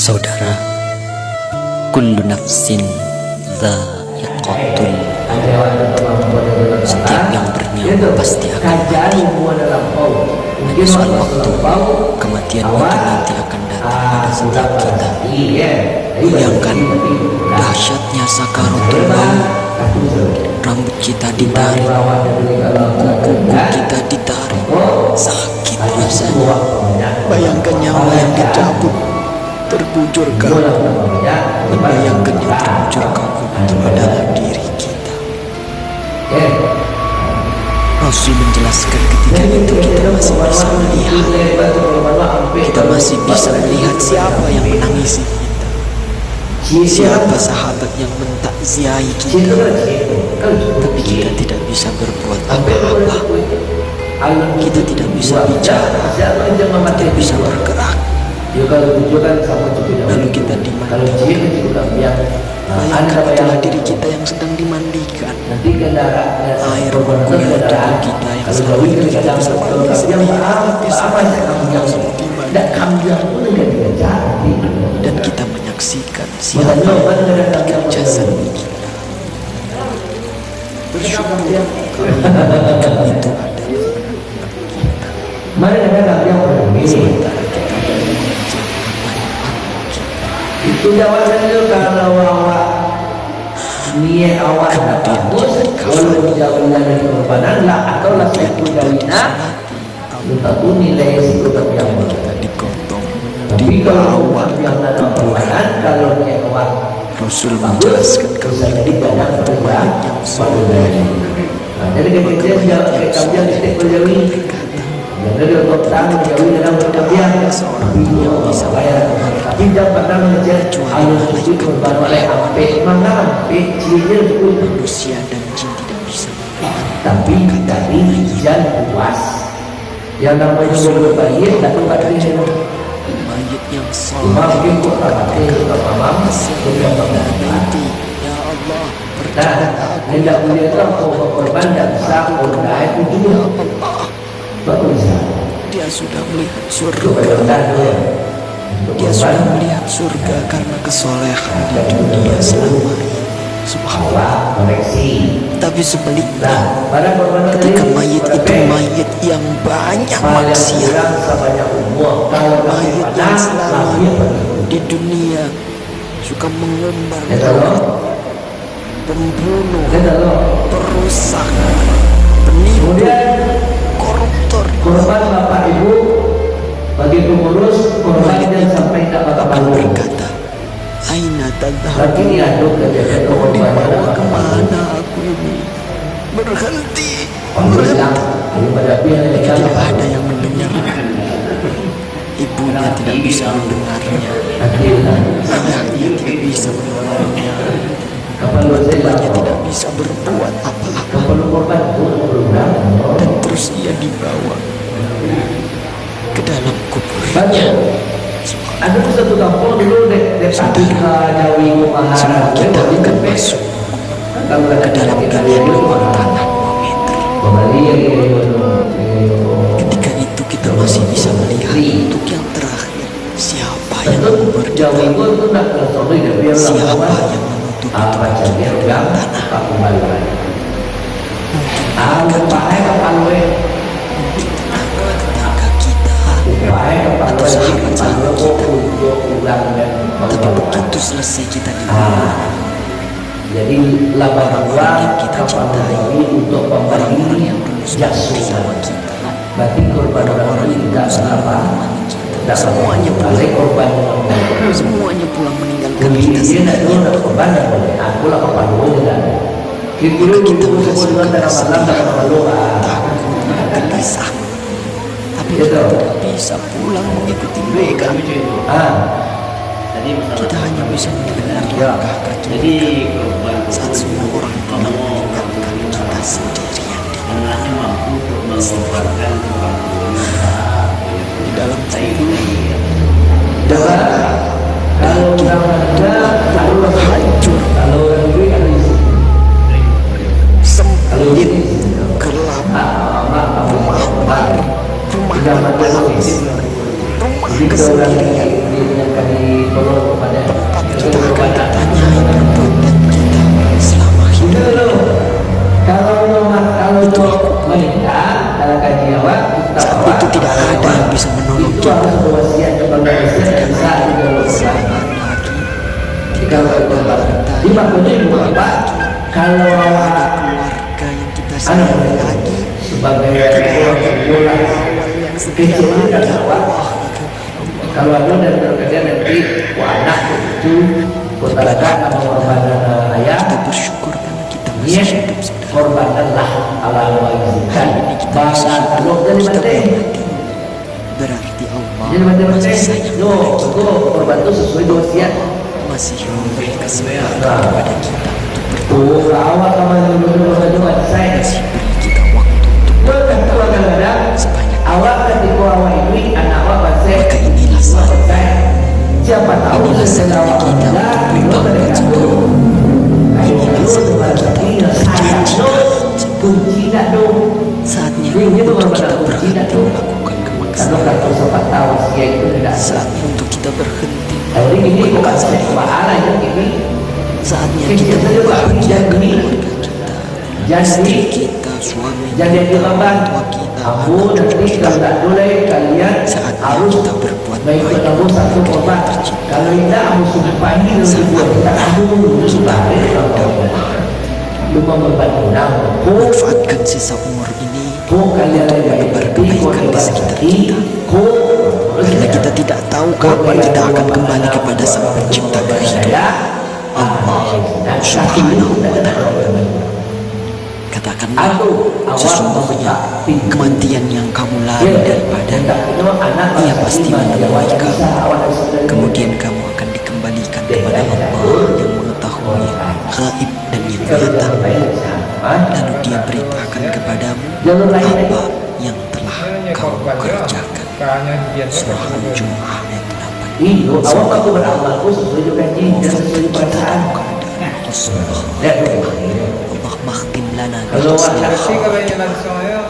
Saudara, kullu nafsin dha'iqatul maut. Setiap yang bernyawa pasti akan mati. Hanya soal waktu, kematian itu nanti akan datang pada setiap kita. Bayangkan dahsyatnya sakaratul maut. Rambut kita ditarik, kuku kita ditarik, sakit rasanya. Bayangkan nyawa yang dicabut, terbujur kabut. Bayangkan yang terbujur kabut itu adalah diri kita. Rasul menjelaskan ketika itu kita masih bisa melihat, kita masih bisa melihat siapa yang menangisi kita, siapa sahabat yang mentakziahi kita, tapi kita tidak bisa berbuat apa-apa. Kita tidak bisa bicara, tidak bisa bergerak. Lalu kita dimandikan. Bayangkan itulah diri kita yang sedang dimandikan. Air mengalir dari kita yang selama itu tidak bisa mandi sendiri, tapi dan kita menyaksikan siapa yang menjadikan jasad kita. Bersyukur kalau itu ada yang menangkan kita. Sementara kita itu jawaban itu kalau awak niat awak bagus, kalau jauhnya dari korbanan lah atau lah saya jauhnya, kita pun nilai itu tapi yang digotong, tapi kalau yang dalam korbanan kalau niat awak Rasul menjelaskan kepada banyak perubahan yang soleh. Jadi kita yang kita berjauhi. Jadi untuk tahu jauh dalam kemudian seorang yang bisa bayar tidak pernah mengejar harus dikorban oleh apa mana cirinya itu manusia dan jin tidak bisa tapi dari jalan puas yang namanya berbayar dan berbayar mayit yang soleh mungkin kok tak nanti ya Allah berkata hendak melihat korban dan sah korban itu juga dia sudah melihat surga. Dia sudah melihat surga karena kesolehan di dunia selama ini. Subhanallah. Tapi sebaliknya, ketika mayit itu mayit yang banyak maksiat, mayit yang selama di dunia suka mengumbar pembunuh, perusak, penipu, koruptor, korban bapak ibu bagi pengurus korban dan sampai tak akan berkata, aina tadhhabun, lagi diaduk mau dibawa kemana aku ini? Berhenti. Tidak ada yang mendengarnya. Ibunya tidak bisa mendengarnya, ayahnya tidak bisa mendengarnya, temannya tidak bisa berbuat apa-apa, dan terus ia dibawa ke dalam kuburnya. Ada satu kampung dulu Semua kita akan masuk ke dalam galian lubang tanah 2 meter. Ketika itu kita masih bisa melihat untuk yang terakhir siapa yang mengubur kita, siapa yang menutup itu tanah. Tetangga kita atau sahabat-sahabat kita. Tapi begitu selesai kita dibunuh, jadi orang-orang yang kita cintai, untuk orang-orang yang dulu sudah bersama kita, berarti korban orang yang tidak selama kita, semuanya pulang, semuanya pulang meninggalkan kita sendirian. Maka kita merasakan kesedihan, takut, gelisah, tapi kita tidak bisa pulang mengikuti mereka. Kita hanya bisa mendengar langkah kaki mereka saat semua orang pulang meninggalkan kita sendirian di dalam tubuh, darah, daging, hancur, sempit, gelap, rumah baru, rumah kesendirian, kali tolong kepada kita akan ditanyai perbuatan kita selama hidup. Kalau menikah dalam kaji awak Saat itu tidak ada yang bisa menolong itu kita. harus berwasiat kepada wasiat yang bisa Saat lagi kita berkorban. Jadi kita maksudnya ibu bapak kalau awak keluarga yang kita anak sayangi lagi sebagai orang kecil dan awak kalau ada dan terkadang nanti anak itu kotalakan sama korban ayah kita bersyukur karena kita masih dia hidup saudara. korbankanlah Allah mengizinkan Ini kita bahkan masih kalau hidup, dari kita mati bermati. Berarti Allah jadi mati masih sayang no kepada kita, itu korban itu sesuai wasiat masih memberi kesempatan kepada kita untuk tuh awak sama dulu saya masih beri kita waktu untuk bukan kadang-kadang sebanyak awak ketika awak ini anak awak maka bahasa inilah saat siapa tahu inilah saatnya awak kita untuk bertobat saudara. Inilah saatnya kita kunci nak dong saatnya ini untuk bukan kita kunci berhenti nak dong melakukan kalau kemaksiatan. kata sobat tahu dia itu tidak Saatnya untuk kita berhenti jadi ini melakukan bukan kesalahan. pahala yang ini Saatnya kita membahagiakan keluarga kita, istri kita, suami jadi kita, dilakukan tua kita, kamu anak nanti kita. kalau tak boleh kalian Saatnya harus kita berbuat mengikut baik kamu satu kepada korban yang tercinta. kalau tidak kamu sudah pagi lalu buat kita kamu sudah lupa berbangunang Manfaatkan sisa umur ini kok kalian lagi berkebaikan di sekitar kita. Karena kita tidak tahu kapan kita akan kembali kepada Sang Pencipta kehidupan, Allah Subhanahu wa Ta'ala. Katakanlah, sesungguhnya kematian yang kamu lari daripadanya, ia pasti menemui kamu. Kemudian kamu akan dikembalikan kepada Allah yang mengetahui gaib dan yang nyata. Lalu dia beritakan kepadamu apa yang telah kamu kerjakan. Surah Al-Jumu'ah ayat 8. Iyo, awak aku beramal aku sesuai dengan janji dan sesuai perasaan. Allah makhtim lana Kalau ada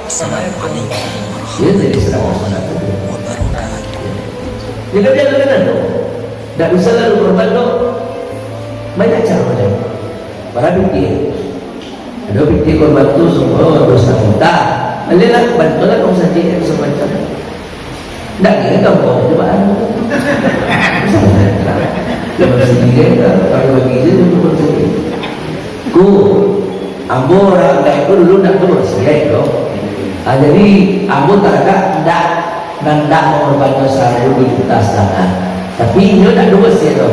Assalamualaikum dia jadi warahmatullahi wabarakatuh. Jika dia kena tu, tak bisa lalu korban tu. Banyak cara dia. Para fikir. Ada fikir korban tu semua dosa kita. Melihat bantulah kamu saja semacam. Tak kira kamu cobaan. Lepas sendiri kalau bagi dia tu bersendiri. Ku, ambo orang dah itu dulu nak tu bersih tu. Jadi ambo tak nak mengorbankan selalu di atas tangan. Tapi ini tak dua sih tu.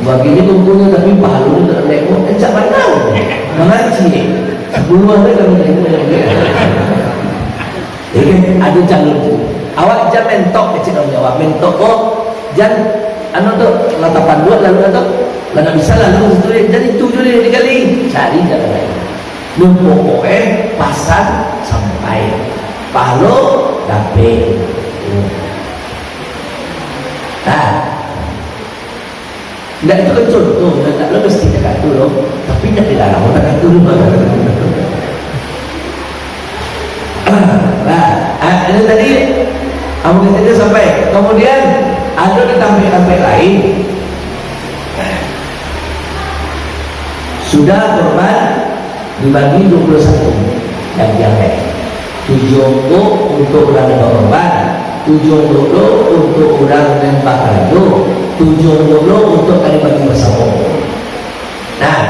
Bagi dia kumpulnya tapi pahalu tak lemo. Encak mana? Mengaji. Sebelum ada kami lemo yang dia. Jadi ada calon tu. Awak jangan mentok kecil awak mentok kok. Jangan anu tu latapan dua lalu atau mana bisa lalu itu jadi tujuh dikali cari jalan lain. Numpuk pasang sampai palo dapet. Nah, tidak itu kan contoh, tidak lo mesti cakap tu loh, tapi tidak dilarang orang cakap tu loh. Nah, ini tadi, kamu kita sampai, kemudian ada ditambah lain. Sudah korban dibagi 21 yang diambil. 7 untuk orang yang korban, 7 untuk orang yang bakal itu, 7 untuk kali bagi bersama. Nah,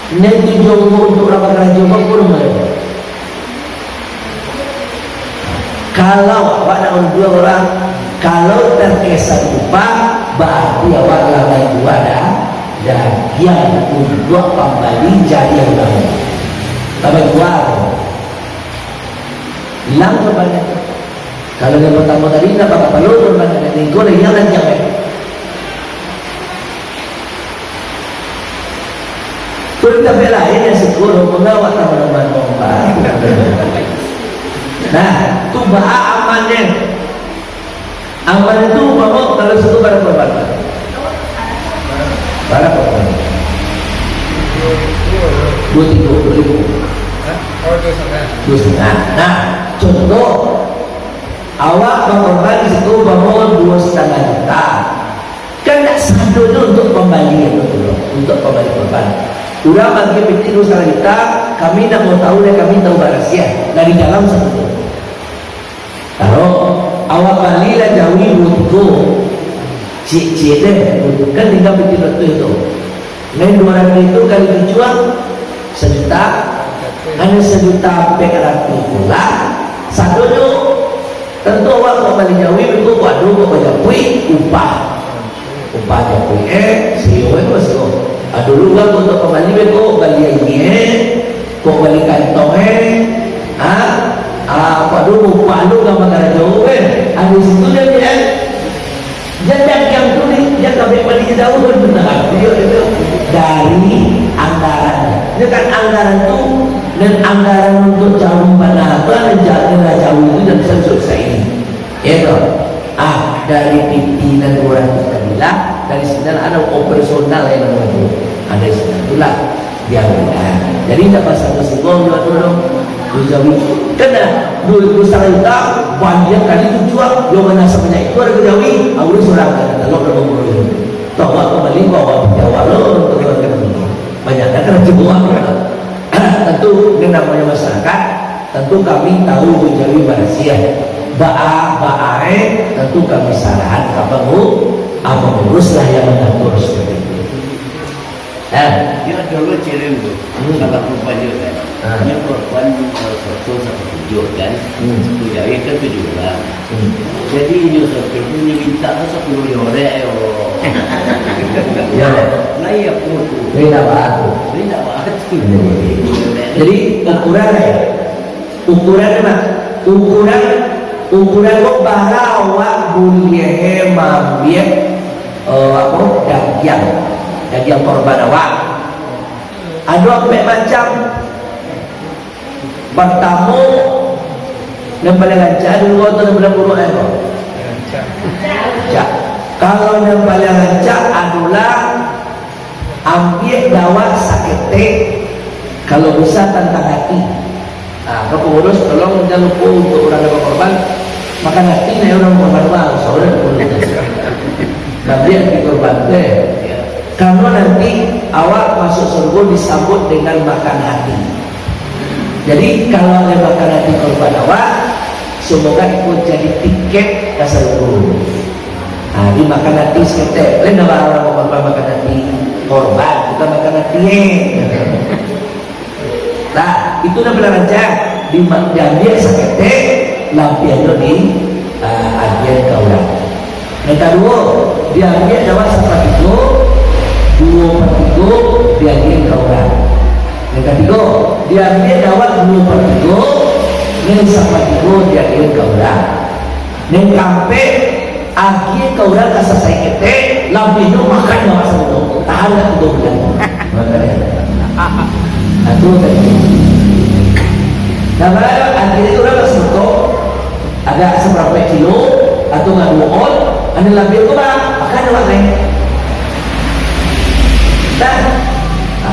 ini 7 untuk orang bakal itu pun kalau awak nak dua orang, kalau terkesan lupa, berarti awak lalai dua dah, dan yang untuk kembali jadi yang lain. Tapi dua, hilang korbannya. Kalau yang pertama tadi nak pakai palu korbannya, nanti kau yang lain jangan. Perintah lain yang sekurang mengawal teman-teman korban. Nah, itu bahas amannya. Aman itu mau kalau satu barang korban. Barang korban. 2,5. Nah, contoh awak berkorban di situ bangun 2,5 juta. Sadonya untuk pembalian untuk pembalian korban. Udah bagi petiru kita, kami nak mau tahu dan kami tahu rahasia dari dalam satu. Kalau awak bali lah jawi butuh cik deh, kan tinggal petiru itu. Main 200 itu kali dijual 1 juta, hanya 1 juta sampai ke ratus pula. Sadonya tentu awak kau bali jawi itu waduh kau banyak upah japui siyo masih dulu kan untuk kembali kok bali ini kok bali kantong apa dulu upah lu gak makan jauh ada situ dia jangan yang tulis dia sampai bali jauh benar itu dari anggaran ini kan anggaran itu dan anggaran untuk jauh mana dan jauh itu dan selesai ya toh. Dari pimpinan orang kabilah, dari sana ada operasional yang namanya ada di sana itulah dia jadi tak pasal tersebut dulu Jawi kena dulu juta banyak kali tujuan yang mana sebanyak itu ada Jawi awalnya seorang kata lo kalau mau tahu apa kembali bawa Jawa lo untuk banyak kan ribuan tentu ini namanya masyarakat tentu kami tahu Jawi Malaysia tentu kami saran apa menguruslah yang mengatur seperti itu. Dia dulu cirim tu, salah korban juga kan. Dia korban 1 kan, jadi kan 7 orang. Jadi ini seperti itu diminta 10 orang. Ya, nah iya pun. tidak bagus. Jadi ukuran kok bahawa boleh mambiak daging korban awak ada macam bertamu dan pada lancar dulu atau pada buruk kalau yang paling lancar adalah ambil dawat sakit kalau bisa tentang hati. Kalau pengurus tolong jangan lupa untuk orang yang korban makan hati nih orang korban bang saudara nanti yang korban karena nanti awak masuk surga disambut dengan makan hati. Jadi kalau ada makan hati korban awak semoga ikut jadi tiket ke surga. Di makan hati sekitar lain orang korban makan hati korban kita makan hati nah itu udah benar aja diambil sakete lampian di agen kaulah. Yang kedua diambil dapat sapat itu 2/3 diambil kaulah. Yang ketiga diambil dapat 2/3 yang sapat itu diambil kaulah. Yang keempat agen kaulah kasih sakete lampian itu makan dapat satu tahan itu bulan makanya. Itu tadi. Nah, akhirnya itu orang sesuatu agak seberapa kilo atau nggak 2 on, anda lambil itu makan apa lain? Nah,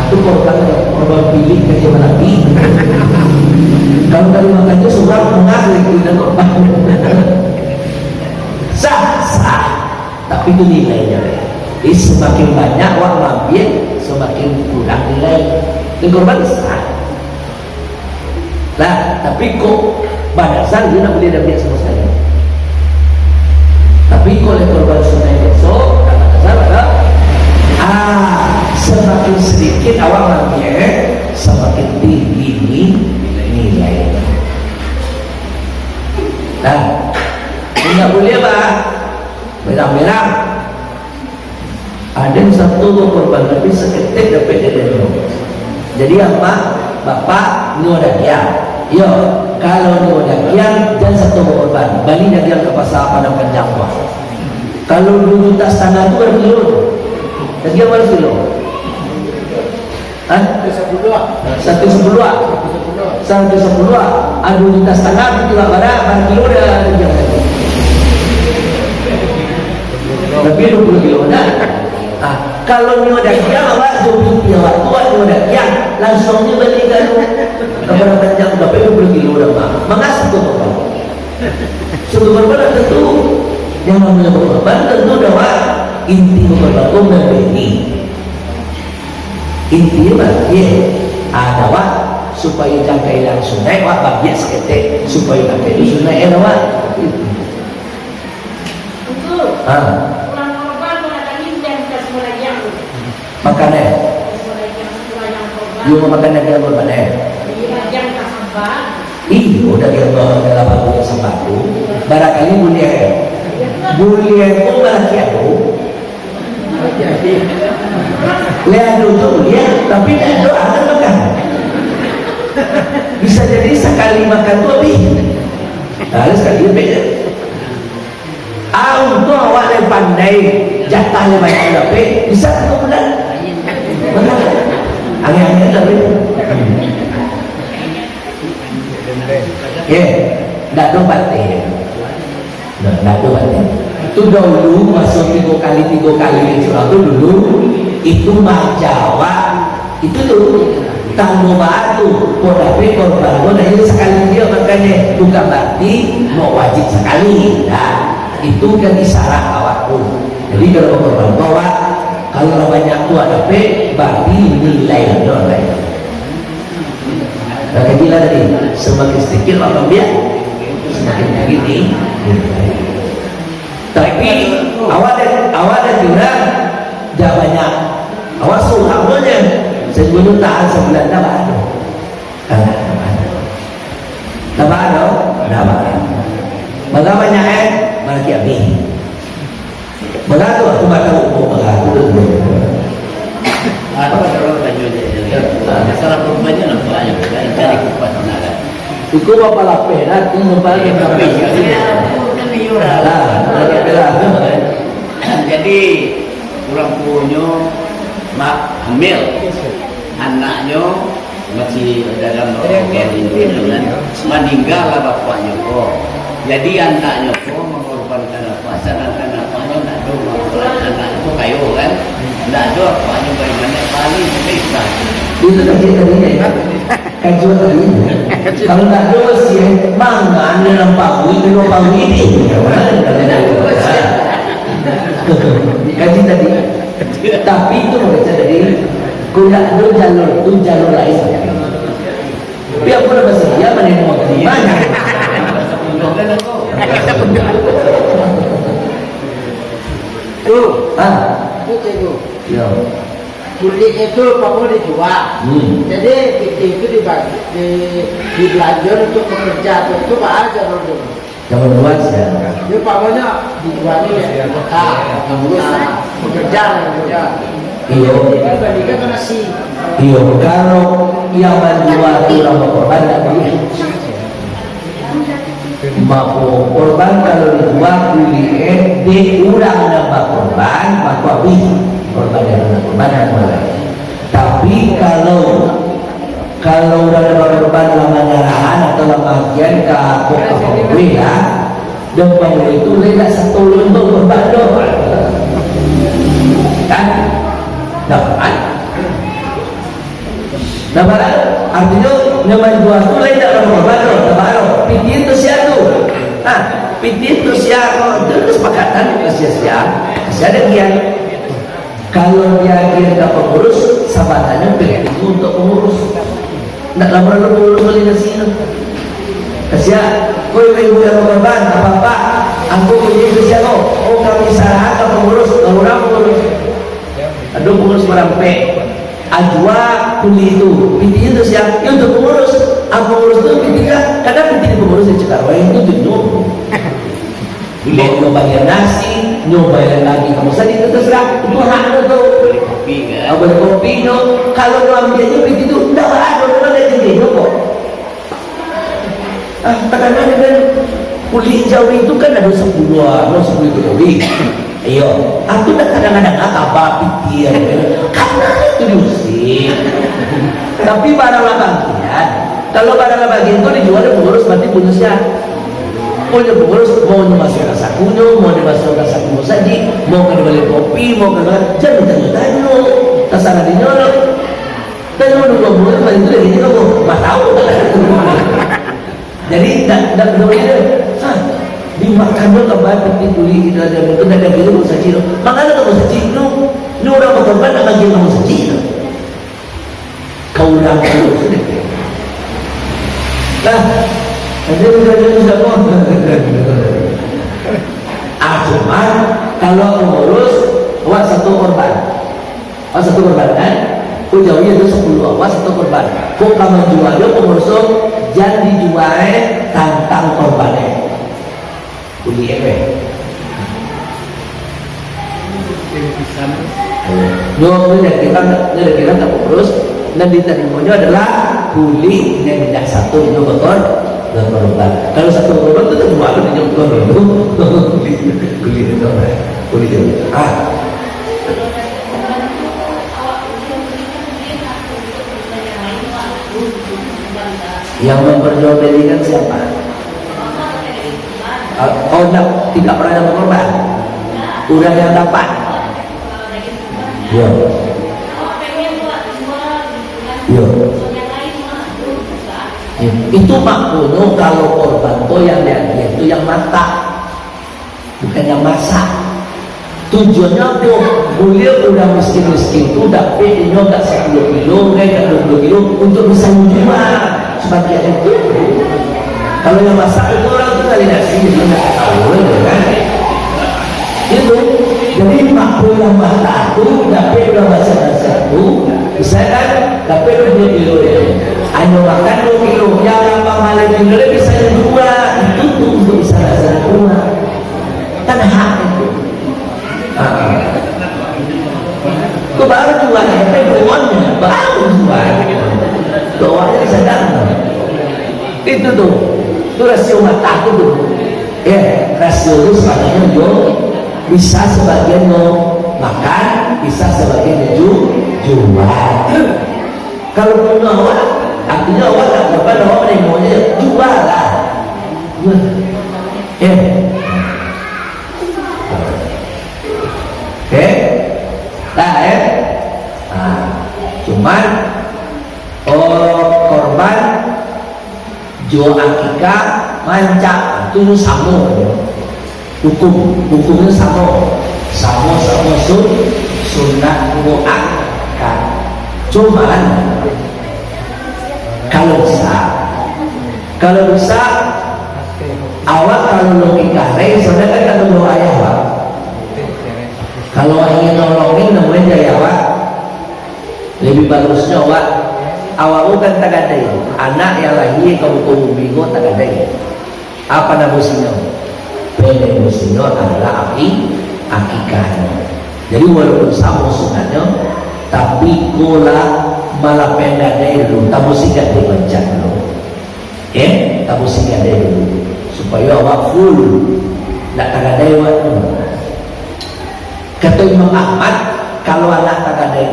itu korban pilih ke zaman Nabi. Kalau dari makan itu seorang mengaku itu dan korban sah, tapi itu nilainya. Jadi semakin banyak wak lambil, semakin kurang nilai. Dan korban sah. Nah, tapi kok badasan dia nak boleh dapat sama saya. Tapi kalau korban sunnah besok, kata badasan semakin sedikit awak lambil, semakin tinggi nilai. Nah, tidak boleh berang-berang. Ada satu korban tapi seketik dapat dia. Jadi apa? Bapak ni ada kiam. Yo, kalau ni ada kiam jangan satu korban. Balik dia ke pasar pada panjang wah. Kalau 2,5 juta itu berapa kilo? Lagi berapa kilo? 1,10. 1,10. 2,5 juta itu berapa kilo dah dia. Lebih 20 kilo dah. Kalau ni ada kiam awak jauh waktu ni ada kiam langsungnya balik kepada panjang berapa 20 kilo dah mengasih tu korban. Suatu korban tentu yang namanya korban tentu dapat inti berlaku memberi intinya ada wak supaya jangan hilang sunai wak bagian seketik supaya tak itu sunai wak makannya you mau makan daging korban iya udah dia bawa dalam aku sembako barangkali boleh pun lagi aku lihat dulu ya tapi tidak doa akan makan bisa jadi sekali makan tuh habis harus sekali lebih untuk awak yang pandai jatahnya banyak lebih bisa kemudian makan angin-angin lebih tidak ada batin itu dahulu masuk 3 kali itu dulu itu Jawa itu tuh tamu batu kodape korban itu sekali dia makanya bukan berarti mau wajib sekali itu kan isyarat awakku jadi kalau korban bawa kalau banyak tu ada berarti nilai dolar kecil tadi semakin sedikit orang biar semakin begini tapi awak dan juga dah banyak awak suhamnya sebelum tahan sebulan dah ada maka banyak malah kiabi maka tu aku baca buku maka aku dulu apa kalau baju masalah perempuannya nampaknya cari kupat tenaga itu apa lapeh itu nampaknya tapi jadi orang punya mak hamil anaknya masih dalam meninggal lah bapaknya jadi anaknya mengorbankan apa sedangkan bapaknya tidak ada mengorbankan anak itu kayu kan tidak ada bapaknya bagaimana paling besar itu tadi kajuan tadi kalau tak ada sih mangan dalam pagi ini kaji tadi tapi itu mereka dari kuda itu jalur lain tapi aku udah bersedia menerima mana kulit itu kamu dijual, jadi itu dibagi, dibelanja untuk pekerja itu apa aja dulu. Jangan luas ya. Itu pokoknya dijual ini ya, pekerja. Iyo. Dibandingkan dengan nasi. Iyo, kalau yang menjual itu nama korban tak boleh. Mampu korban kalau dijual kulit diurang nama korban, maka habis. Korban yang korban tapi kalau udah ada korban lama nyarahan atau lama bagian ke pokok ya dan bangun itu tidak satu untuk korban kan dapat artinya nyaman dua itu lain tak ada korban dapat pintu siapa pintu siapa itu kesepakatan ada kian. Kalau dia kira pengurus, sahabatannya pilih itu untuk pengurus. Tidak lama lalu pengurus boleh nasi. Kasih, kau ibu yang korban, apa aku punya kasih oh kami salah ke pengurus, orang pengurus. Ada pengurus merampe, ajwa pilih itu, pilih itu siapa? Itu untuk pengurus. Pengurus itu pilihkan, kadang pilih pengurus yang cekar, itu jenuh. Boleh nyobain nasi, nyobain lagi kamu sendiri itu terserah itu hak itu. Boleh kopi no. Kalau lo ambilnya begitu, tidak ada orang yang jadi kok. Kadang-kadang kan kulit jauh itu kan ada 10 jauh. Ayo, aku tak kadang-kadang apa pikir karena itu diusir. Tapi barang bagian, kalau barang bagian itu dijual pengurus berarti punya siapa? Punya pengurus mau masuk ke sakunya, mau dimasuk ke saku saji, mau ke balik kopi, mau ke jangan tanya terserah di nyolong. Tanya dulu pengurus balik itu ini kamu, mah tahu kan? Jadi tak boleh. Di makan dong kembali penting kuli kita ada kena ada gitu saji lo. Makanya kamu saji lo, lo orang berkorban nak lagi kamu saji lo. Kau orang kalau sudah. Nah, ada sudah pun. Cuma kalau mengurus awak satu korban, kan? Kau jauhnya itu 10 awak satu korban. Kau kamu jual dia pengurus jangan dijual tantang korbannya. Uli apa? Dua kita tak urus dan diterimanya adalah kuli yang tidak satu itu betul dan korban. Kalau satu korban itu cuma ada yang korban itu kuli itu kuli itu. Yang memperjualbelikan siapa? Oh, tidak pernah ada korban. Udah yang dapat. Ya. Ya. Itu maknanya kalau korban itu yang itu yang matang, bukan yang masak. Tujuannya tuh boleh udah miskin itu dapat ini enggak 10 kilo, enggak 20 kilo untuk bisa menjual sebagian itu. Kalau yang masak itu orang tuh kali nasi dia nggak tahu kan? Itu jadi makhluk yang masak itu dapat udah masak itu bisa kan dapat 2 kilo ya. Hanya makan 2 kilo yang apa malah kilo bisa dijual itu tuh untuk bisa masak rumah kan hak itu. Itu baru jual itu uangnya baru jual. Doanya bisa datang. Itu tuh. Itu rasio mata itu tuh. Rasio itu sebagian jual, bisa sebagian mau makan, bisa sebagian jual. Kalau punya awak, artinya awak tak dapat awak yang maunya jual lah. Cuman korban jual akikah mancak itu sama hukumnya sama sunat muakkad. Cuman kalau bisa awak kalau logika soalnya kan kata doa ayah awak kalau ingin nolongin namanya jaya awak lebih bagusnya awak bukan tak ada anak yang lahir kamu bingung tak ada apa nama musimnya pendek musimnya adalah akikahnya. Jadi walaupun sama sunatnya tapi kola malah pendek dulu tak mesti gak dibancang dulu tak mesti gak dulu supaya awak full tak ada waktu. Kata Imam Ahmad kalau anak tak ada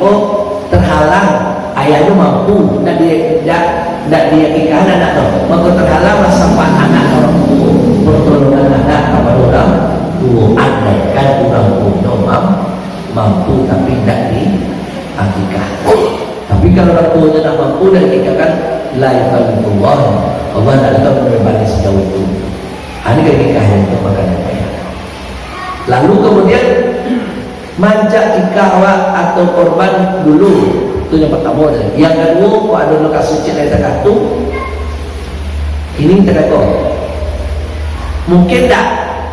terhalang ayahnya mampu tidak dia ikan anak tu maka terhalang sampai anak orang tua pertolongan anak kepada orang tua andaikan orang tua mampu tapi tidak di akikah. Tapi kalau orang tuanya tak mampu dan ikatkan la yaqallullah Allah tak akan membebani sejauh itu. Ini akikah yang untuk makanan ayah. Lalu kemudian manjak ikawak atau korban dulu itu yang pertama. Yang kedua kau ada luka suci dari terkatu ini terkatu mungkin tak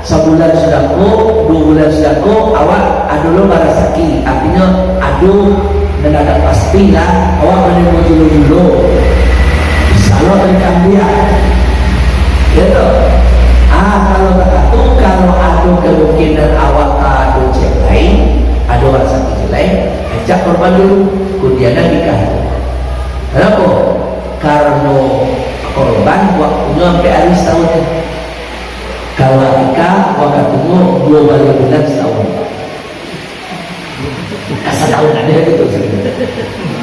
sebulan sudah kau 2 bulan sudah kau awak ada lu barang sakit artinya aduh dan ada pasti lah awak boleh dulu kalau tentang dia gitu. Kalau terkatu kalau ada kemungkinan awak ada cek lain ada orang sakit lain ajak korban dulu kemudian nikah. Kenapa? Karena korban waktunya sampai hari setahun. Kalau nikah waktunya 2 bulan setahun. Setahun ada gitu.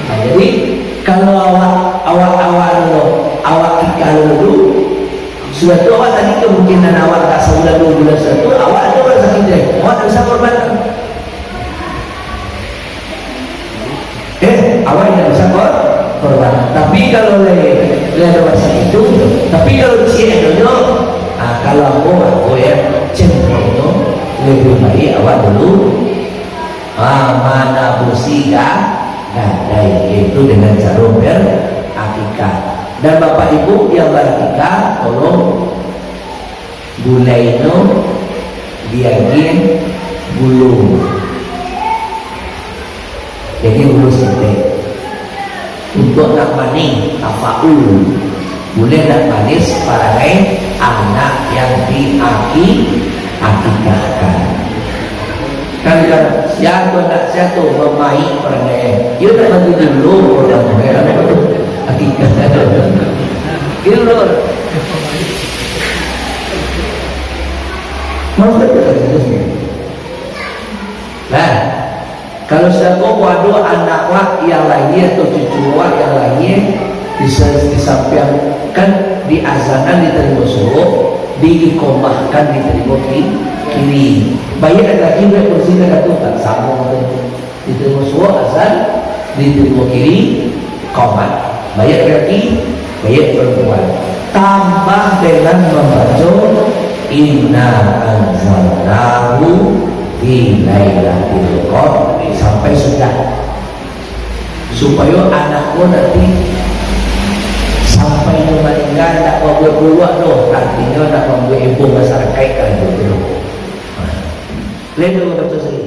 Jadi kalau awak nikah dulu sudah tu awak tadi kemungkinan awak tak sebulan 2 bulan sudah tu awak ada orang sakit lain awak tak bisa korban. Awak tidak bisa korban. Tapi kalau ada masa itu, tapi kalau si edonya Kalau aku ya cenderungnya lebih baik awak dulu mana musika gadai, yaitu dengan jarum akikah. Dan bapak ibu yang berakikah tolong gulai itu diagin bulu, jadi bulu sintek untuk nak maning tafaul, boleh nak manis para anak yang diakikahkan. Kan siapa nak siapa memaik perangai, dia tak bagi dulu orang mereka akikah dulu. Maksud nah, kalau siapa waduh anak wak yang lainnya atau cucu wak yang lainnya bisa disampaikan di azanan diterima suruh, diikomahkan diterima kiri. Bayar lagi bersihkan kata tak sama diterima suruh azan diterima kiri komat. Bayar lagi bayar perempuan. Tambah dengan membaca inna anzalnahu fi lailatul qadr sampai sudah, supaya anakku nanti sampai meninggal tak boleh keluar doh, artinya nak membuat ibu masyarakat kan dulu. Lain dulu betul sekali.